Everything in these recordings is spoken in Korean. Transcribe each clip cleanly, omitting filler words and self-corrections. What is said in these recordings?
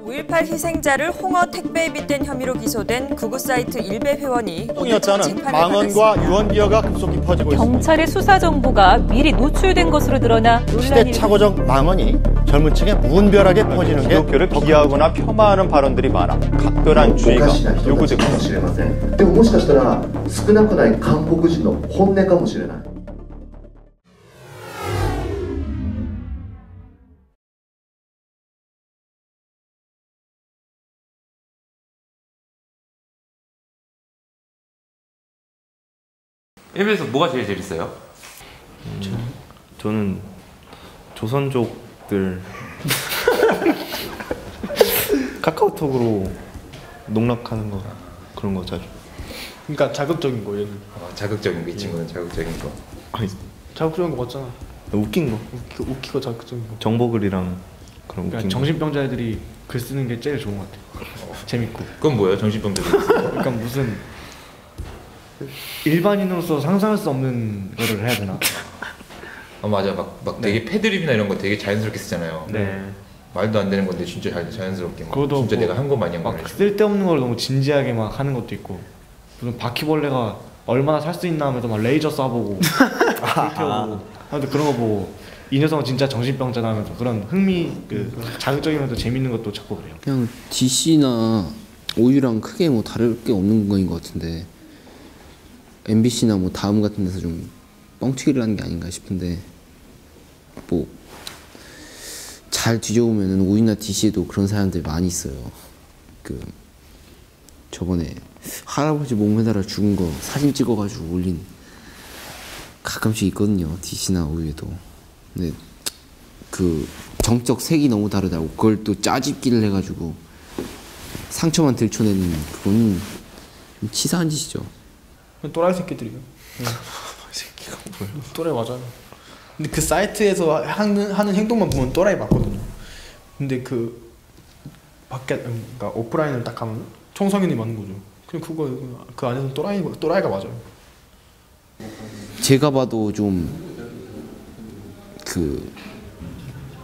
5.18 희생자를 홍어 택배에 빗댄 혐의로 기소된 구구 사이트 일베 회원이 똥이었다는 망언과 유언비어가 급속히 퍼지고 있습니다. 경찰의 수사 정보가 미리 노출된 것으로 드러나 논란이 시대착오적 망언이 젊은 층에 무분별하게 퍼지는 게 기독교를 비하하거나 폄하하는 발언들이 많아 각별한 주의가 요구되고 있습니다. でももしかしたら少なくない韓国人の本音かもしれない。 일베에서 뭐가 제일 재밌어요? 저는 조선족들 카카오톡으로 농락하는 거 그런 거 자주. 그러니까 자극적인 거 얘는. 자극적인 거, 이 친구는 자극적인 거. 아니, 자극적인 거 맞잖아. 웃긴 거. 웃기고 자극적인 거. 정보글이랑 그런 그러니까 웃긴 정신병자 애들이 글 쓰는 게 제일 좋은 것 같아. 재밌고. 그건 뭐예요, 정신병자들? 그러니까 무슨 일반인으로서 상상할 수 없는 거를 해야 되나? 맞아, 막 되게 패드립이나 이런 거 되게 자연스럽게 쓰잖아요. 네. 말도 안 되는 건데 진짜 자연스럽게. 그것도 진짜 뭐 내가 한 거 마냥 막 쓸데없는 걸 너무 진지하게 막 하는 것도 있고, 무슨 바퀴벌레가 얼마나 살 수 있나 하면서 막 레이저 쏴보고, 불태워보고, 하여튼 그런 거 보고 이 녀석은 진짜 정신병자다 하면서 그런 자극적이면서 재밌는 것도 찾고 그래요. 그냥 DC나 OU랑 크게 뭐 다를 게 없는 거인 것 같은데. MBC나 뭐 다음 같은 데서 좀 뻥튀기를 하는 게 아닌가 싶은데, 뭐 잘 뒤져보면은 오유나 DC에도 그런 사람들이 많이 있어요. 저번에 할아버지 몸 매달아 죽은 거 사진 찍어가지고 올린 가끔씩 있거든요, DC나 OU에도. 근데 정적 색이 너무 다르다고 그걸 또 짜집기를 해가지고 상처만 들춰내는 그건 좀 치사한 짓이죠. 또라이 새끼들이요. 새끼가 뭐야? 또라이 맞아요. 근데 그 사이트에서 하는 행동만 보면 또라이 맞거든요. 근데 그러니까 오프라인을 딱 하면 청소년이 맞는 거죠. 그냥 그 안에서 또라이가 맞아요. 제가 봐도 좀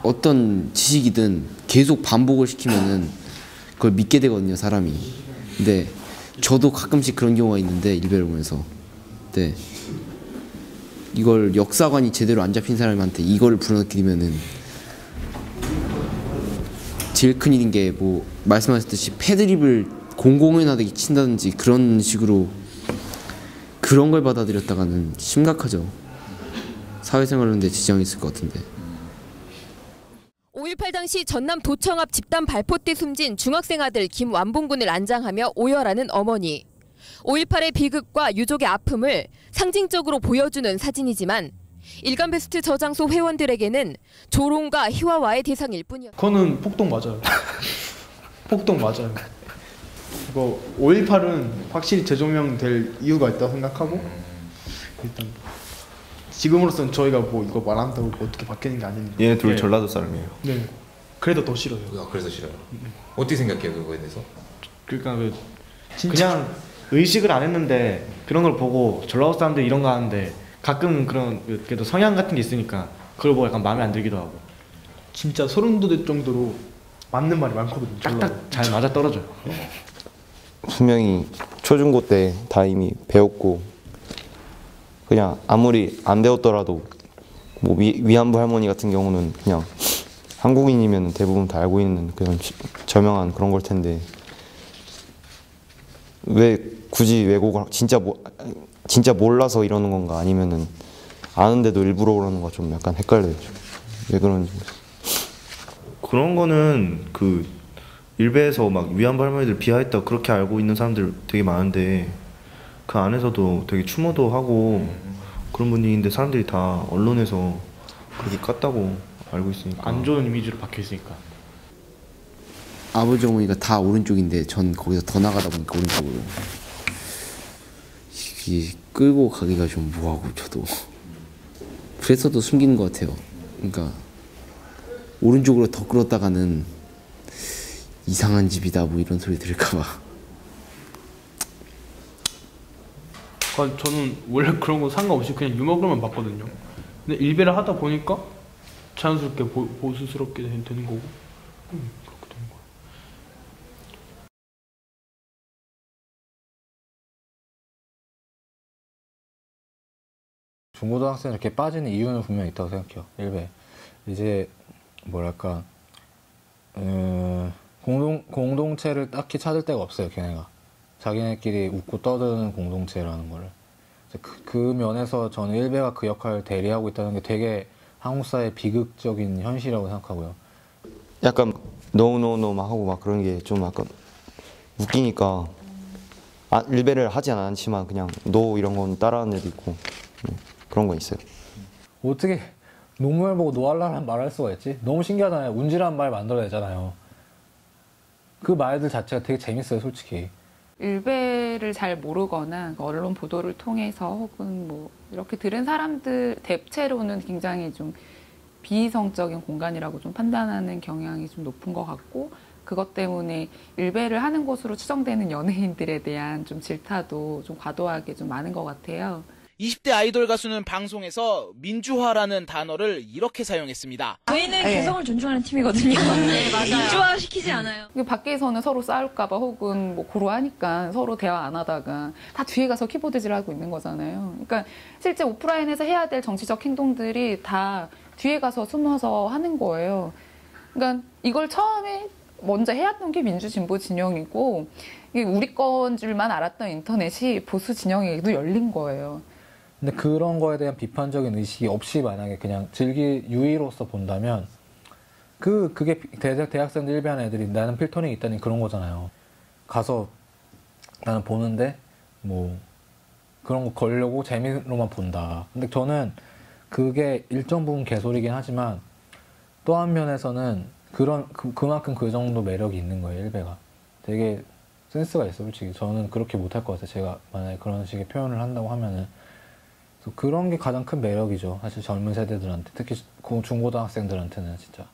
어떤 지식이든 계속 반복을 시키면은 그걸 믿게 되거든요, 사람이. 근데 저도 가끔씩 그런 경우가 있는데, 일베를 보면서. 네. 이걸 역사관이 제대로 안 잡힌 사람한테 이걸 불어넣기면은 제일 큰 일인 게 뭐 말씀하셨듯이 패드립을 공공연하게 친다든지 그런 식으로 그런 걸 받아들였다가는 심각하죠. 사회생활 하는데 지장이 있을 것 같은데. 5.18 당시 전남 도청 앞 집단 발포 때 숨진 중학생 아들 김완봉군을 안장하며 오열하는 어머니. 5.18의 비극과 유족의 아픔을 상징적으로 보여주는 사진이지만 일간베스트 저장소 회원들에게는 조롱과 희화화의 대상일 뿐이었다. 그거는 폭동 맞아요. 폭동 맞아요. 이거 5.18은 확실히 재조명될 이유가 있다고 생각하고, 일단 지금으로서는 저희가 뭐 이거 말한다고 어떻게 바뀌는 게 아닌데. 얘네 둘 전라도 사람이에요. 네. 그래도 더 싫어요. 그래서 싫어요. 어떻게 생각해요, 그거에 대해서? 그러니까 그냥 의식을 안 했는데 그런 걸 보고 전라도 사람들 이런 거 하는데 가끔 그래도 성향 같은 게 있으니까 그걸 보고 약간 마음에 안 들기도 하고. 진짜 소름 돋을 정도로 맞는 말이 많거든요. 딱딱 잘 맞아 떨어져요. 분명히 초중고 때 다 이미 배웠고, 그냥 아무리 안 배웠더라도 뭐 위안부 할머니 같은 경우는 그냥 한국인이면 대부분 다 알고 있는 그런 저명한 그런 걸 텐데, 왜 굳이 왜곡을 진짜 몰라서 이러는 건가, 아니면은 아는데도 일부러 그러는 거 좀 약간 헷갈려요. 왜 그런지. 그런 거는 일베에서 막 위안부 할머니들 비하했다 그렇게 알고 있는 사람들 되게 많은데, 그 안에서도 되게 추모도 하고 그런 분위기인데 사람들이 다 언론에서 그렇게 깠다고 알고 있으니까. 안 좋은 이미지로 박혀 있으니까. 아버지 어머니가 다 오른쪽인데 전 거기서 더 나가다 보니까 오른쪽으로. 이게 끌고 가기가 좀 뭐하고, 저도. 그래서도 숨기는 것 같아요. 그러니까 오른쪽으로 더 끌었다가는 이상한 집이다 뭐 이런 소리 들을까 봐. 저는 원래 그런 거 상관없이 그냥 유머글만 봤거든요. 근데 일베를 하다 보니까 자연스럽게 보수스럽게 되는 거고, 그렇게 되는 거예요. 중고등학생이 이렇게 빠지는 이유는 분명히 있다고 생각해요. 일베 이제 뭐랄까 공동체를 딱히 찾을 데가 없어요. 걔네가 자기네끼리 웃고 떠드는 공동체라는 거를. 그 면에서 저는 일베가 그 역할을 대리하고 있다는 게 되게 한국 사회의 비극적인 현실이라고 생각하고요. 약간 노노노 막 하고 막 그런 게 좀 약간 웃기니까 일베를 하지 않지만 그냥 노 이런 건 따라하는 애도 있고 그런 거 있어요. 어떻게 논문을 보고 노알라는 말할 수가 있지? 너무 신기하잖아요. 운지라는 말 만들어내잖아요. 그 말들 자체가 되게 재밌어요, 솔직히. 일베를 잘 모르거나 언론 보도를 통해서 혹은 뭐 이렇게 들은 사람들 대체로는 굉장히 좀 비이성적인 공간이라고 좀 판단하는 경향이 좀 높은 것 같고, 그것 때문에 일베를 하는 것으로 추정되는 연예인들에 대한 좀 질타도 좀 과도하게 좀 많은 것 같아요. 20대 아이돌 가수는 방송에서 민주화라는 단어를 이렇게 사용했습니다. 저희는 개성을 존중하는 팀이거든요. 네, 맞아요. 민주화 시키지 않아요. 밖에서는 서로 싸울까봐 혹은 뭐 고루하니까 서로 대화 안 하다가 다 뒤에 가서 키보드질하고 있는 거잖아요. 그러니까 실제 오프라인에서 해야 될 정치적 행동들이 다 뒤에 가서 숨어서 하는 거예요. 그러니까 이걸 처음에 먼저 해왔던 게 민주진보 진영이고, 우리 건 줄만 알았던 인터넷이 보수 진영에게도 열린 거예요. 근데 그런 거에 대한 비판적인 의식이 없이 만약에 그냥 즐기 유의로서 본다면 그게 대학생들 일베하는 애들이 나는 필터링이 있다니 그런 거잖아요. 가서 나는 보는데 뭐 그런 거 걸려고 재미로만 본다. 근데 저는 그게 일정 부분 개소리긴 하지만 또 한 면에서는 그만큼 그 정도 매력이 있는 거예요. 일베가 되게 센스가 있어. 솔직히 저는 그렇게 못할 것 같아요. 제가 만약에 그런 식의 표현을 한다고 하면은. 그런 게 가장 큰 매력이죠. 사실 젊은 세대들한테, 특히 중고등학생들한테는 진짜.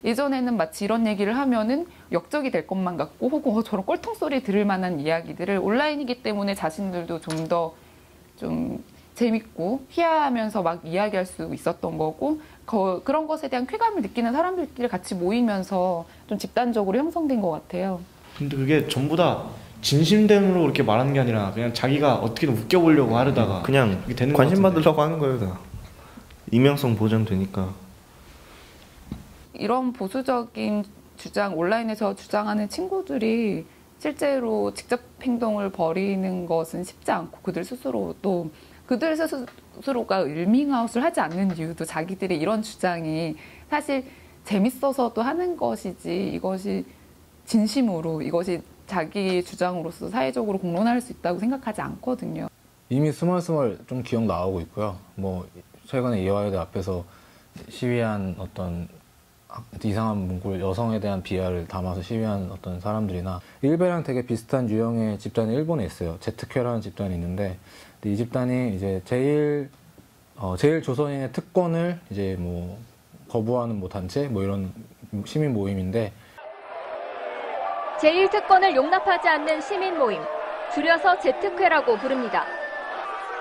예전에는 마치 이런 얘기를 하면은 역적이 될 것만 같고, 혹은 저런 꼴통소리 들을 만한 이야기들을 온라인이기 때문에 자신들도 좀 더 좀 재밌고 희화하면서 막 이야기할 수 있었던 거고, 그런 것에 대한 쾌감을 느끼는 사람들끼리 같이 모이면서 좀 집단적으로 형성된 것 같아요. 근데 그게 전부 다 진심대로 이렇게 말하는 게 아니라 그냥 자기가 어떻게든 웃겨보려고 하려다가 그냥 관심 받으려고 하는 거예요. 다 익명성 보장되니까. 이런 보수적인 주장, 온라인에서 주장하는 친구들이 실제로 직접 행동을 벌이는 것은 쉽지 않고, 그들 스스로가 일밍아웃을 하지 않는 이유도 자기들의 이런 주장이 사실 재밌어서도 하는 것이지, 이것이 진심으로, 이것이 자기 주장으로서 사회적으로 공론화할 수 있다고 생각하지 않거든요. 이미 스멀스멀 좀 기억 나오고 있고요. 뭐 최근에 이화여대 앞에서 시위한 어떤 이상한 문구를, 여성에 대한 비하를 담아서 시위한 어떤 사람들이나, 일베랑 되게 비슷한 유형의 집단이 일본에 있어요. 제트케라는 집단이 있는데, 이 집단이 이제 제일 조선인의 특권을 이제 뭐 거부하는 뭐 단체, 뭐 이런 시민 모임인데, 제일 특권을 용납하지 않는 시민 모임, 줄여서 제트케라고 부릅니다.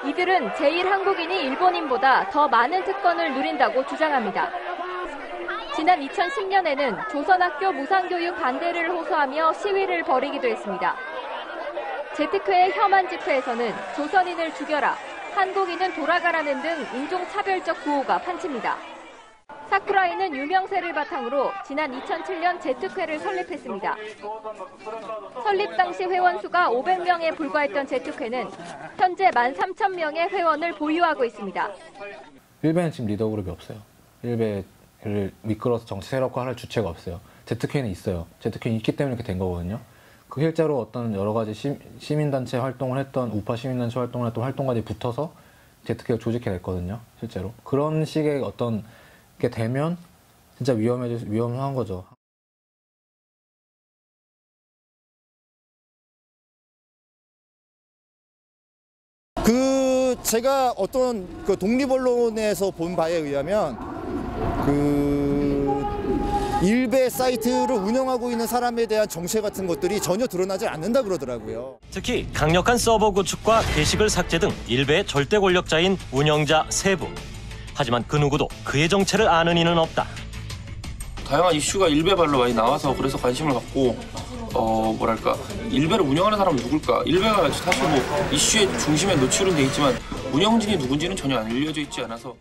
이들은 제일 한국인이 일본인보다 더 많은 특권을 누린다고 주장합니다. 지난 2010년에는 조선학교 무상교육 반대를 호소하며 시위를 벌이기도 했습니다. 제트케의 혐한 집회에서는 조선인을 죽여라, 한국인은 돌아가라는 등 인종차별적 구호가 판칩니다. 사쿠라이는 유명세를 바탕으로 지난 2007년 제트케를 설립했습니다. 설립 당시 회원 수가 500명에 불과했던 제트케는 현재 13,000명의 회원을 보유하고 있습니다. 일베는 지금 리더그룹이 없어요. 일베를 이끌어서 정치 세력화할 주체가 없어요. 제트케는 있어요. 제트케는 있기 때문에 이렇게 된 거거든요. 그 실제로 어떤 여러 가지 시민단체 활동을 했던, 우파 시민단체 활동을 했던 활동가들이 붙어서 제트케가 조직해 냈거든요. 실제로. 그런 식의 어떤 게 되면 진짜 위험한 거죠. 제가 어떤 그 독립언론에서 본 바에 의하면 일베 사이트를 운영하고 있는 사람에 대한 정체 같은 것들이 전혀 드러나지 않는다 그러더라고요. 특히 강력한 서버 구축과 게시글 삭제 등 일베의 절대 권력자인 운영자 세부. 하지만 그 누구도 그의 정체를 아는 이는 없다. 다양한 이슈가 일베발로 많이 나와서 그래서 관심을 갖고 뭐랄까 일베를 운영하는 사람은 누굴까? 일베가 사실 뭐 이슈의 중심에 노출은 돼 있지만 운영진이 누군지는 전혀 안 알려져 있지 않아서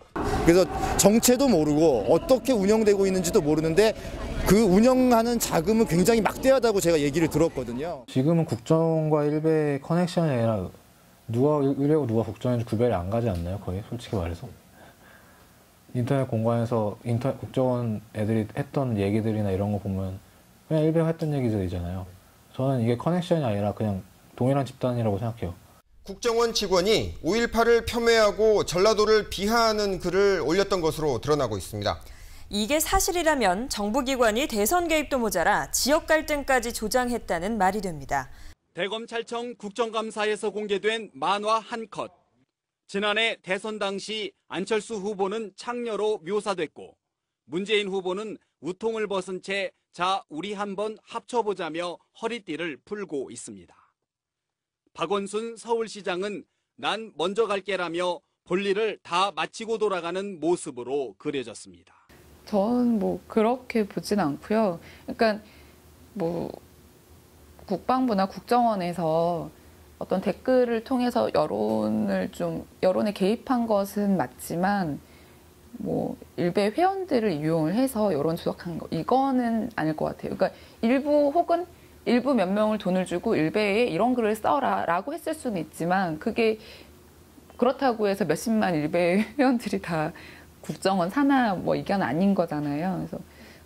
그래서 정체도 모르고 어떻게 운영되고 있는지도 모르는데 그 운영하는 자금은 굉장히 막대하다고 제가 얘기를 들었거든요. 지금은 국정과 일베 커넥션이 아니라 누가 일베고 누가 국정인지 구별이 안 가지 않나요? 거의 솔직히 말해서. 인터넷 공간에서 국정원 애들이 했던 얘기들이나 이런 거 보면 그냥 일베가 했던 얘기들이잖아요. 저는 이게 커넥션이 아니라 그냥 동일한 집단이라고 생각해요. 국정원 직원이 5.18을 폄훼하고 전라도를 비하하는 글을 올렸던 것으로 드러나고 있습니다. 이게 사실이라면 정부기관이 대선 개입도 모자라 지역 갈등까지 조장했다는 말이 됩니다. 대검찰청 국정감사에서 공개된 만화 한 컷. 지난해 대선 당시 안철수 후보는 창녀로 묘사됐고 문재인 후보는 우통을 벗은 채 자 우리 한번 합쳐보자며 허리띠를 풀고 있습니다. 박원순 서울시장은 난 먼저 갈게라며 볼일을 다 마치고 돌아가는 모습으로 그려졌습니다. 저는 뭐 그렇게 보진 않고요. 그러니까 뭐 국방부나 국정원에서 어떤 댓글을 통해서 여론에 개입한 것은 맞지만 뭐 일베 회원들을 이용을 해서 여론 조작한 거 이거는 아닐 것 같아요. 그러니까 일부 혹은 일부 몇 명을 돈을 주고 일베에 이런 글을 써라라고 했을 수는 있지만 그게 그렇다고 해서 몇십만 일베 회원들이 다 국정원 산하 뭐 이건 아닌 거잖아요. 그래서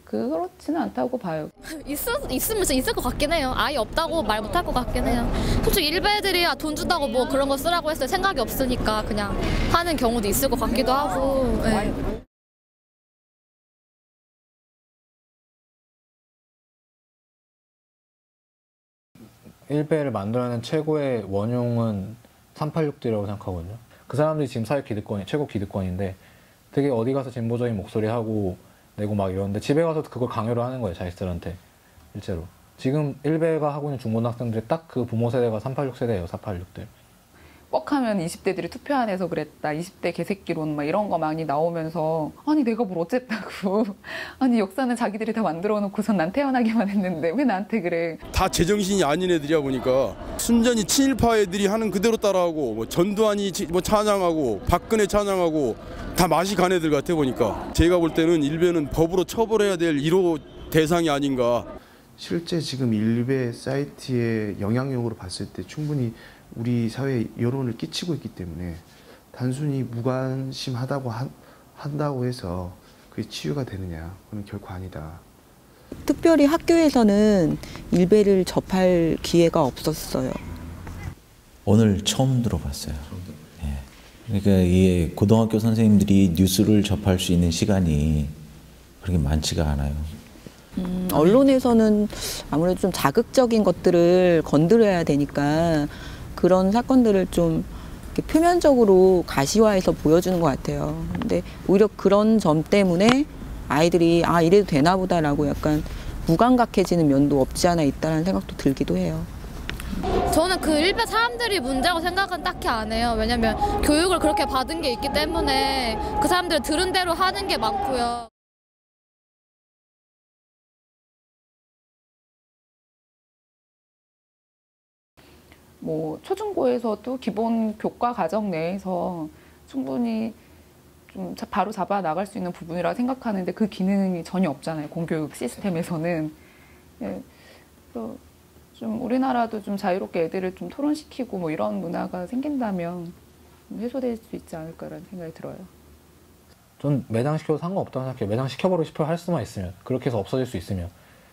그렇지는 않다고 봐요. 있으면 진짜 있을 것 같긴 해요. 아예 없다고 말 못할 것 같긴 해요. 솔직히 일베들이야 돈 준다고 뭐 그런 거 쓰라고 했을 생각이 없으니까 그냥 하는 경우도 있을 것 같기도 하고. 네. 일베를 만들어내는 최고의 원흉은 386D라고 생각하거든요. 그 사람들이 지금 사회 기득권이 최고 기득권인데 되게 어디 가서 진보적인 목소리 하고 내고 막 이러는데 집에 가서도 그걸 강요를 하는 거예요, 자식들한테. 실제로. 지금 일베가 하고 있는 중고등학생들이 딱 그 부모 세대가 386 세대예요, 486들. 뻑하면 20대들이 투표 안 해서 그랬다. 20대 개새끼론 막 이런 거 많이 나오면서 아니 내가 뭘 어쨌다고. 아니 역사는 자기들이 다 만들어 놓고선 난 태어나기만 했는데 왜 나한테 그래. 다 제정신이 아닌 애들이야 보니까 순전히 친일파 애들이 하는 그대로 따라하고 뭐 전두환이 뭐 찬양하고 박근혜 찬양하고 다 맛이 간 애들 같아 보니까 제가 볼 때는 일베는 법으로 처벌해야 될 1호 대상이 아닌가. 실제 지금 일베 사이트의 영향력으로 봤을 때 충분히 우리 사회에 여론을 끼치고 있기 때문에 단순히 무관심하다고 한다고 해서 그게 치유가 되느냐, 그건 결코 아니다. 특별히 학교에서는 일베를 접할 기회가 없었어요. 오늘 처음 들어봤어요. 예. 그러니까 이 고등학교 선생님들이 뉴스를 접할 수 있는 시간이 그렇게 많지가 않아요. 언론에서는 아무래도 좀 자극적인 것들을 건드려야 되니까 그런 사건들을 좀 이렇게 표면적으로 가시화해서 보여주는 것 같아요. 근데 오히려 그런 점 때문에 아이들이 아 이래도 되나 보다라고 약간 무감각해지는 면도 없지 않아 있다는 생각도 들기도 해요. 저는 그 일베 사람들이 문제라고 생각은 딱히 안 해요. 왜냐면 교육을 그렇게 받은 게 있기 때문에 그 사람들은 들은 대로 하는 게 많고요. 뭐 초중고에서도 기본 교과 과정 내에서 충분히 좀 바로 잡아 나갈 수 있는 부분이라 생각하는데 그 기능이 전혀 없잖아요. 공교육 시스템에서는. 예, 그래서 좀 우리나라도 좀 자유롭게 애들을 좀 토론시키고 뭐 이런 문화가 생긴다면 해소될 수 있지 않을까라는 생각이 들어요. 전 매장시켜도 상관없다고 생각해요. 매장시켜버리고 싶어 할 수만 있으면. 그렇게 해서 없어질 수 있으면.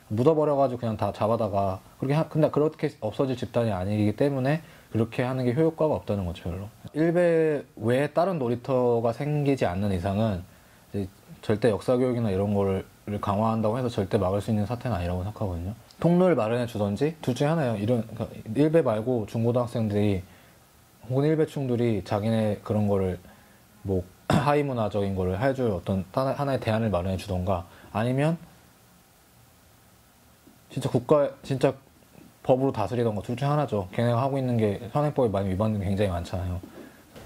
묻어버려가지고 그냥 다 잡아다가 근데 그렇게 없어질 집단이 아니기 때문에 그렇게 하는 게 효과가 없다는 거죠, 별로. 일베 외에 다른 놀이터가 생기지 않는 이상은 이제 절대 역사교육이나 이런 거를 강화한다고 해서 절대 막을 수 있는 사태는 아니라고 생각하거든요. 통로를 마련해 주던지 둘 중에 하나예요. 그러니까 일베 말고 중고등학생들이 혹은 일베충들이 자기네 그런 거를 뭐 하위 문화적인 거를 해줄 어떤 하나의 대안을 마련해 주던가 아니면 진짜 법으로 다스리던 거 둘 중 하나죠. 걔네가 하고 있는 게 현행법에 많이 위반된 게 굉장히 많잖아요.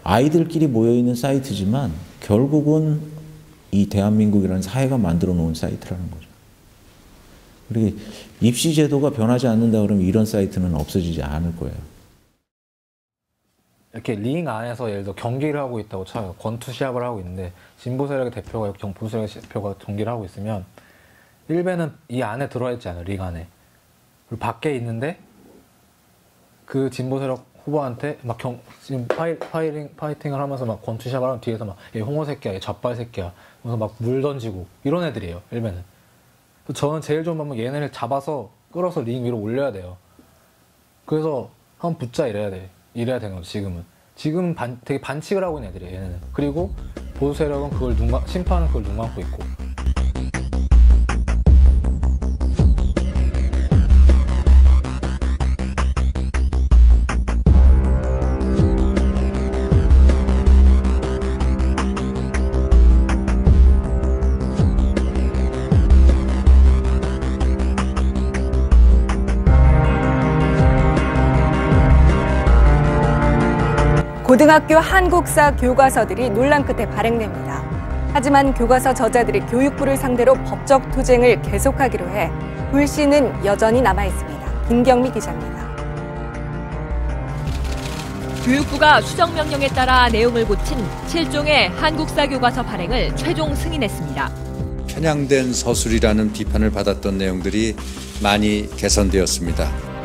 아이들끼리 모여있는 사이트지만 결국은 이 대한민국이라는 사회가 만들어 놓은 사이트라는 거죠. 그리고 입시 제도가 변하지 않는다 그러면 이런 사이트는 없어지지 않을 거예요. 이렇게 링 안에서 예를 들어 경기를 하고 있다고 쳐요. 권투 시합을 하고 있는데 진보 세력의 대표가 보수 세력의 대표가 경기를 하고 있으면 일베는 이 안에 들어와 있지 않아요. 링 안에. 그리고 밖에 있는데 그 진보 세력 후보한테 막 지금 파이팅을 하면서 막 권투 시합을 하면 뒤에서 막 얘 홍어 새끼야, 얘 젖발 새끼야, 그래서 막 물 던지고 이런 애들이에요. 일베는. 저는 제일 좋은 방법은 얘네를 잡아서 끌어서 링 위로 올려야 돼요. 그래서 한번 붙자 이래야 돼. 이래야 되는 거죠. 지금은 되게 반칙을 하고 있는 애들이에요. 얘네는. 그리고 보수 세력은 그걸 심판은 그걸 눈 감고 있고. 고등학교 한국사 교과서들이 논란 끝에 발행됩니다. 하지만 교과서 저자들이 교육부를 상대로 법적 투쟁을 계속하기로 해 불씨는 여전히 남아있습니다. 김경미 기자입니다. 교육부가 수정명령에 따라 내용을 고친 7종의 한국사 교과서 발행을 최종 승인했습니다. 편향된 서술이라는 비판을 받았던 내용들이 많이 개선되었습니다.